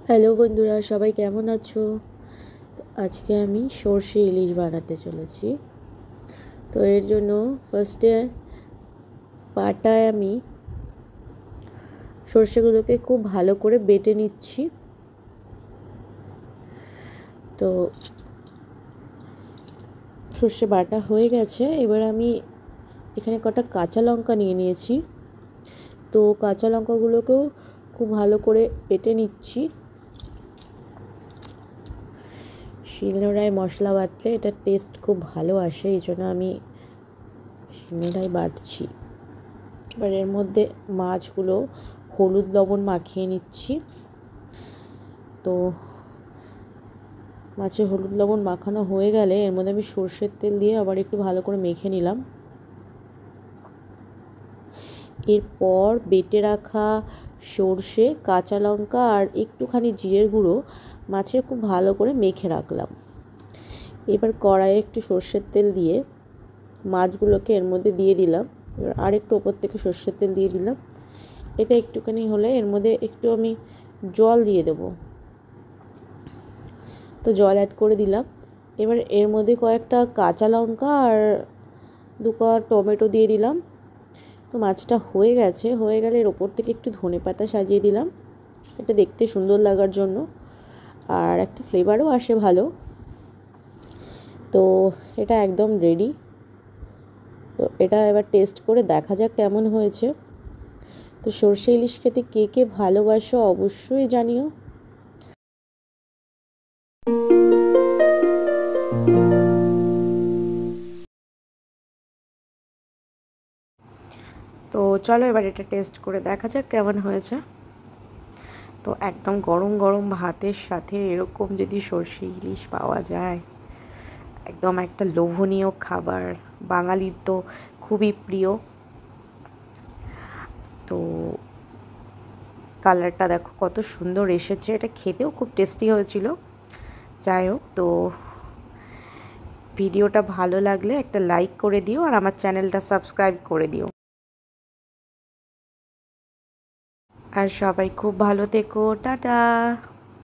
Hello বন্ধুরা, সবাই কেমন আছো? আজকে আমি সর্ষে ইলিশ বানাতে চলেছি। তো এর জন্য ফার্স্টে পাটায় আমি সর্ষেগুলোকে খুব ভালো করে বেটে নিচ্ছি। তো সর্ষে বাটা হয়ে গেছে। এবার আমি এখানে কটা কাঁচা লঙ্কা নিয়ে নিয়েছি। তো কাঁচা লঙ্কাগুলোকেও খুব ভালো করে বেটে নিচ্ছি। শিলনোড়ায় মশলা বাটলে এটার টেস্ট খুব ভালো আসে, এই জন্য আমি শিলনোড়ায় বাটছি। এবার এর মধ্যে মাছগুলো হলুদ লবণ মাখিয়ে নিচ্ছি। তো মাছে হলুদ লবণ মাখানো হয়ে গেলে এর মধ্যে আমি সর্ষের তেল দিয়ে আবার একটু ভালো করে মেখে নিলাম। এরপর বেটে রাখা সর্ষে, কাঁচা লঙ্কা আর একটুখানি জিরের গুঁড়ো মাছে খুব ভালো করে মেখে রাখলাম। এবার কড়াইয়ে একটু সর্ষের তেল দিয়ে মাছগুলোকে এর মধ্যে দিয়ে দিলাম। এবার আর একটু ওপর থেকে সর্ষের তেল দিয়ে দিলাম। এটা একটুখানি হলে এর মধ্যে একটু আমি জল দিয়ে দেবো। তো জল অ্যাড করে দিলাম। এবার এর মধ্যে কয়েকটা কাঁচা লঙ্কা আর 2 কোয়া টমেটো দিয়ে দিলাম। তো মাছটা হয়ে গেলে এর ওপর থেকে একটু ধনেপাতা সাজিয়ে দিলাম, এটা দেখতে সুন্দর লাগার জন্য, আর একটা ফ্লেভারও আসে ভালো। তো এটা একদম রেডি। তো এটা এবার টেস্ট করে দেখা যাক কেমন হয়েছে। তো সর্ষে ইলিশ খেতে কে কে ভালোবাসো অবশ্যই জানিও। তো চলো এবার এটা টেস্ট করে দেখা যাক কেমন হয়েছে। তো একদম গরম গরম ভাতের সাথে এরকম যদি সর্ষে ইলিশ পাওয়া যায়, একদম একটা লোভনীয় খাবার, বাঙালির তো খুবই প্রিয়। তো কালারটা দেখো কত সুন্দর এসেছে, এটা খেতেও খুব টেস্টি হয়েছিল। যাই হোক, তো ভিডিওটা ভালো লাগলে একটা লাইক করে দিও আর আমার চ্যানেলটা সাবস্ক্রাইব করে দিও। আর সবাই খুব ভালো থেকো, টাটা।